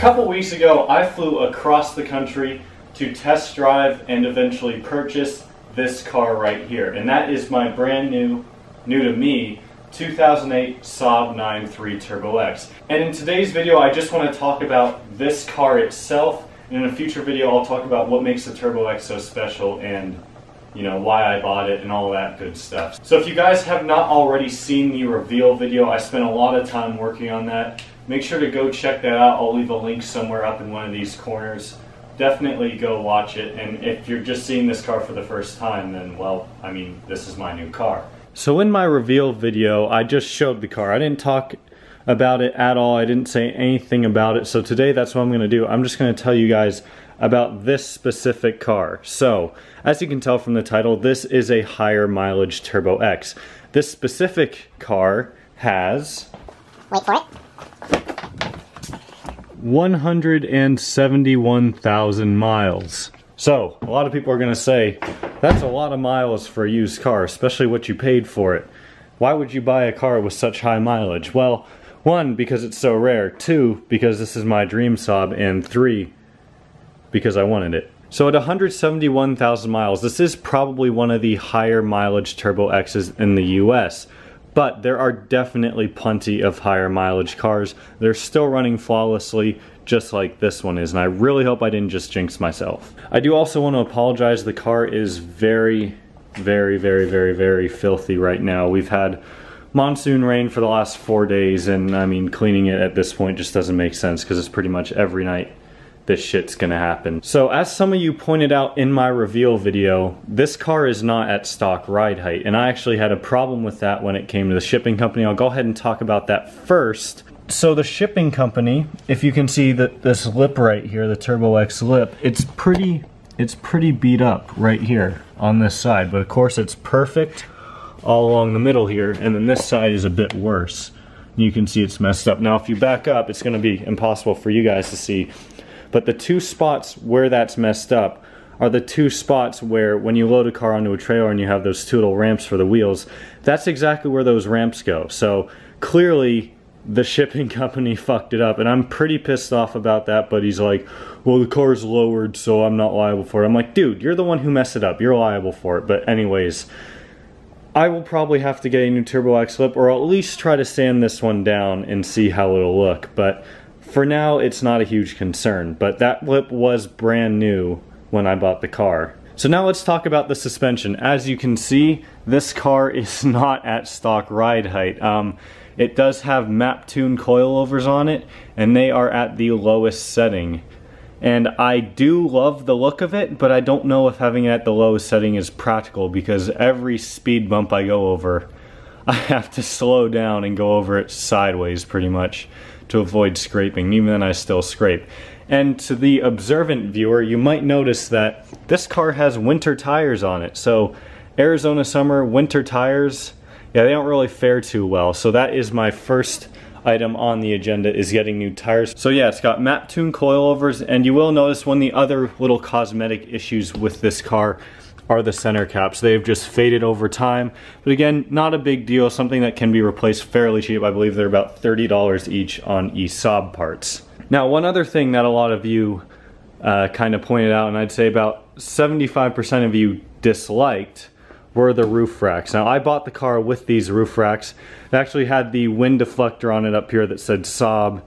couple weeks ago, I flew across the country to test drive and eventually purchase this car right here. And that is my brand new to me, 2008 Saab 9.3 Turbo X. And in today's video, I just want to talk about this car itself. And in a future video, I'll talk about what makes the Turbo X so special and, you know, why I bought it and all that good stuff. So if you guys have not already seen the reveal video, I spent a lot of time working on that. Make sure to go check that out. I'll leave a link somewhere up in one of these corners. Definitely go watch it. And if you're just seeing this car for the first time, then, well, I mean, this is my new car. So in my reveal video, I just showed the car. I didn't talk about it at all. I didn't say anything about it. So today, that's what I'm going to do. I'm just going to tell you guys about this specific car. So, as you can tell from the title, this is a higher mileage Turbo X. This specific car has... wait for it. 171,000 miles. So, a lot of people are going to say, that's a lot of miles for a used car, especially what you paid for it. Why would you buy a car with such high mileage? Well, 1, because it's so rare. 2, because this is my dream Saab. And 3, because I wanted it. So at 171,000 miles, this is probably one of the higher mileage Turbo X's in the US. But there are definitely plenty of higher mileage cars. They're still running flawlessly, just like this one is, and I really hope I didn't just jinx myself. I do also want to apologize. The car is very filthy right now. We've had monsoon rain for the last 4 days, and I mean, cleaning it at this point just doesn't make sense because it's pretty much every night this shit's gonna happen. So as some of you pointed out in my reveal video, this car is not at stock ride height, and I actually had a problem with that when it came to the shipping company. I'll go ahead and talk about that first. So the shipping company, if you can see that this lip right here, the Turbo X lip, it's pretty beat up right here on this side, but of course it's perfect all along the middle here, and then this side is a bit worse. You can see it's messed up. Now if you back up, it's gonna be impossible for you guys to see, but the two spots where that's messed up are the two spots where when you load a car onto a trailer and you have those two little ramps for the wheels, that's exactly where those ramps go. So clearly the shipping company fucked it up, and I'm pretty pissed off about that, but he's like, well, the car's lowered, so I'm not liable for it. I'm like, dude, you're the one who messed it up. You're liable for it. But anyways, I will probably have to get a new Turbo X lip, or at least try to sand this one down and see how it'll look. But for now, it's not a huge concern, but that lip was brand new when I bought the car. So now let's talk about the suspension. As you can see, this car is not at stock ride height. It does have map-tuned coilovers on it, and they are at the lowest setting. And I do love the look of it, but I don't know if having it at the lowest setting is practical, because every speed bump I go over, I have to slow down and go over it sideways pretty much to avoid scraping. Even then I still scrape. And to the observant viewer, you might notice that this car has winter tires on it. So Arizona summer winter tires, yeah, they don't really fare too well. So that is my first item on the agenda, is getting new tires. So yeah, it's got map-tuned coilovers, and you will notice one of the other little cosmetic issues with this car are the center caps. They've just faded over time, but again, not a big deal, something that can be replaced fairly cheap. I believe they're about $30 each on Saab parts. Now, one other thing that a lot of you kind of pointed out, and I'd say about 75% of you disliked, were the roof racks. Now, I bought the car with these roof racks. It actually had the wind deflector on it up here that said Saab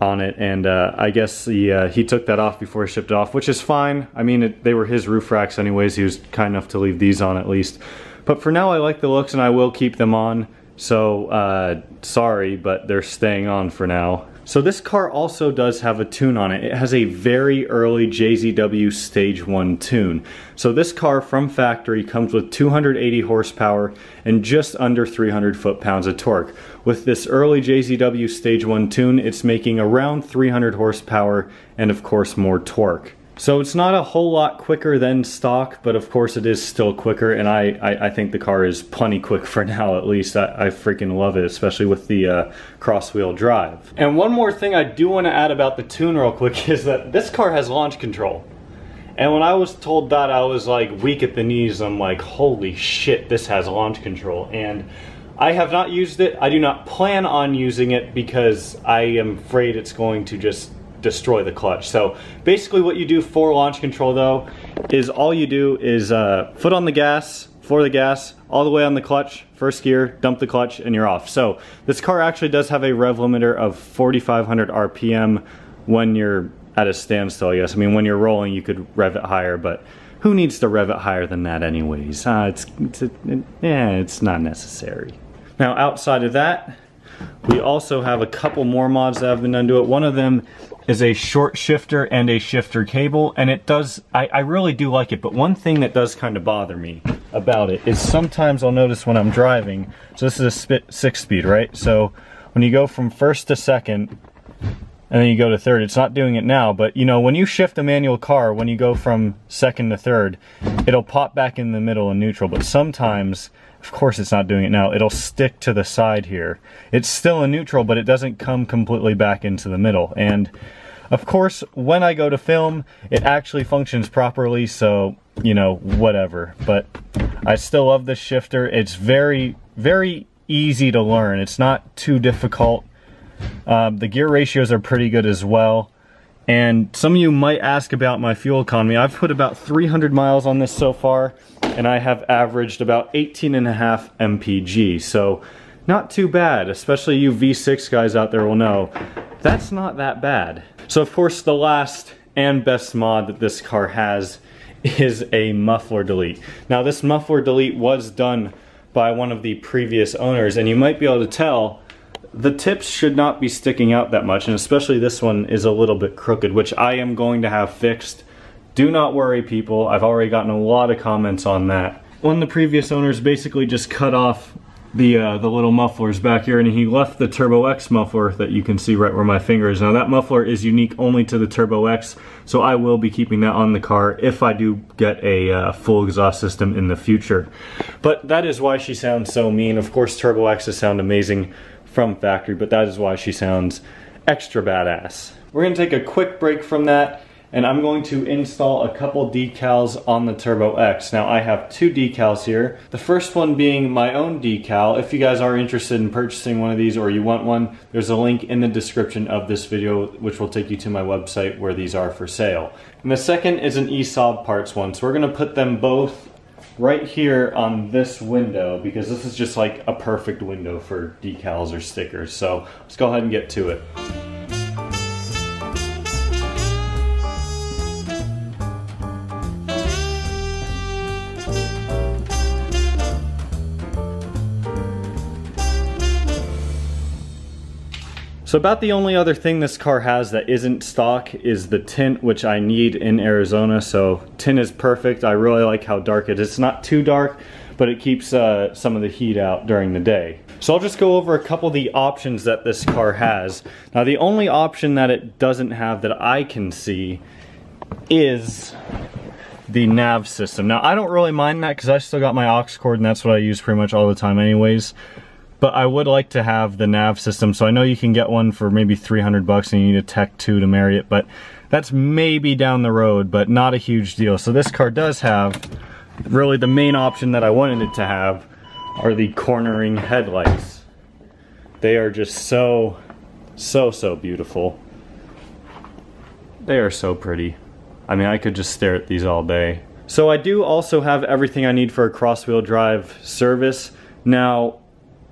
on it, and I guess he took that off before he shipped it off, which is fine. I mean, they were his roof racks anyways. He was kind enough to leave these on at least. But for now, I like the looks, and I will keep them on. So, sorry, but they're staying on for now. So this car also does have a tune on it. It has a very early JZW Stage 1 tune. So this car from factory comes with 280 horsepower and just under 300 foot-pounds of torque. With this early JZW Stage 1 tune, it's making around 300 horsepower and of course more torque. So it's not a whole lot quicker than stock, but of course it is still quicker, and I think the car is plenty quick for now at least. I freaking love it, especially with the cross-wheel drive. And one more thing I do want to add about the tune real quick is that this car has launch control. And when I was told that, I was like weak at the knees. I'm like, holy shit, this has launch control. And I have not used it. I do not plan on using it because I am afraid it's going to just destroy the clutch. So basically what you do for launch control though, is all you do is foot on the gas, floor the gas, all the way on the clutch, first gear, dump the clutch, and you're off. So this car actually does have a rev limiter of 4,500 RPM when you're at a standstill, I guess. I mean, when you're rolling, you could rev it higher, but who needs to rev it higher than that anyways? It's not necessary. Now, outside of that, we also have a couple more mods that have been done to it. One of them is a short shifter and a shifter cable, and it does, I really do like it, but one thing that does kind of bother me about it is sometimes I'll notice when I'm driving, so this is a 6-speed, right? So when you go from first to second, and then you go to third, it's not doing it now, but you know, when you shift a manual car, when you go from second to third, it'll pop back in the middle and neutral, but sometimes, of course it's not doing it now, it'll stick to the side here. It's still in neutral, but it doesn't come completely back into the middle. And of course, when I go to film, it actually functions properly, so, you know, whatever. But I still love this shifter. It's very, very easy to learn. It's not too difficult. The gear ratios are pretty good as well. And some of you might ask about my fuel economy. I've put about 300 miles on this so far, and I have averaged about 18.5 mpg. So not too bad, especially you V6 guys out there will know. That's not that bad. So of course the last and best mod that this car has is a muffler delete. Now this muffler delete was done by one of the previous owners, and you might be able to tell the tips should not be sticking out that much, and especially this one is a little bit crooked, which I am going to have fixed. Do not worry, people. I've already gotten a lot of comments on that. One of the previous owners basically just cut off the little mufflers back here, and he left the Turbo X muffler that you can see right where my finger is. Now that muffler is unique only to the Turbo X, so I will be keeping that on the car if I do get a full exhaust system in the future. But that is why she sounds so mean. Of course Turbo X's sound amazing from factory, but that is why she sounds extra badass. We're gonna take a quick break from that, and I'm going to install a couple decals on the Turbo X. Now I have two decals here. The first one being my own decal. If you guys are interested in purchasing one of these or you want one, there's a link in the description of this video which will take you to my website where these are for sale. And the second is an Saab parts one. So we're gonna put them both right here on this window because this is just like a perfect window for decals or stickers. So let's go ahead and get to it. So about the only other thing this car has that isn't stock is the tint, which I need in Arizona. So tint is perfect. I really like how dark it is. It's not too dark, but it keeps some of the heat out during the day. So I'll just go over a couple of the options that this car has. Now the only option that it doesn't have that I can see is the nav system. Now I don't really mind that because I still got my aux cord and that's what I use pretty much all the time anyways. But I would like to have the nav system, so I know you can get one for maybe 300 bucks and you need a Tech 2 to marry it, but that's maybe down the road, but not a huge deal. So this car does have, really the main option that I wanted it to have are the cornering headlights. They are just so beautiful. They are so pretty. I mean, I could just stare at these all day. So I do also have everything I need for a cross-wheel drive service. Now,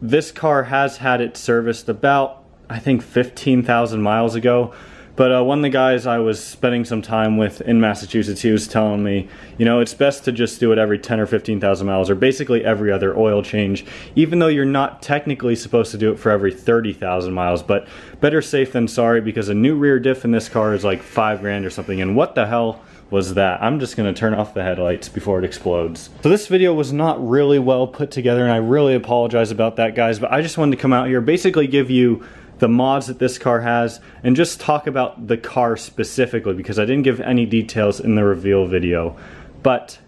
this car has had it serviced about, I think, 15,000 miles ago. But one of the guys I was spending some time with in Massachusetts, he was telling me, you know, it's best to just do it every 10 or 15,000 miles, or basically every other oil change, even though you're not technically supposed to do it for every 30,000 miles. But better safe than sorry, because a new rear diff in this car is like $5 or something, and what the hell was that? I'm just gonna turn off the headlights before it explodes. So this video was not really well put together, and I really apologize about that, guys, but I just wanted to come out here, basically give you the mods that this car has, and just talk about the car specifically, because I didn't give any details in the reveal video. But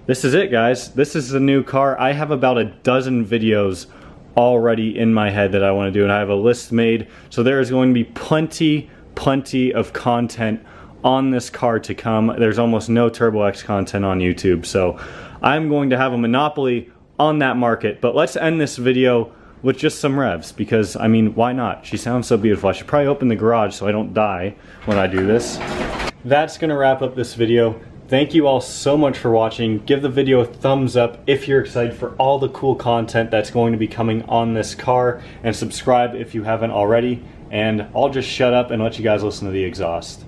this is it, guys. This is the new car. I have about a dozen videos already in my head that I want to do, and I have a list made, so there is going to be plenty of content on this car to come. There's almost no Turbo X content on YouTube, so I'm going to have a monopoly on that market. But let's end this video with just some revs, because I mean, why not? She sounds so beautiful. I should probably open the garage so I don't die when I do this. That's gonna wrap up this video. Thank you all so much for watching. Give the video a thumbs up if you're excited for all the cool content that's going to be coming on this car, and subscribe if you haven't already, and I'll just shut up and let you guys listen to the exhaust.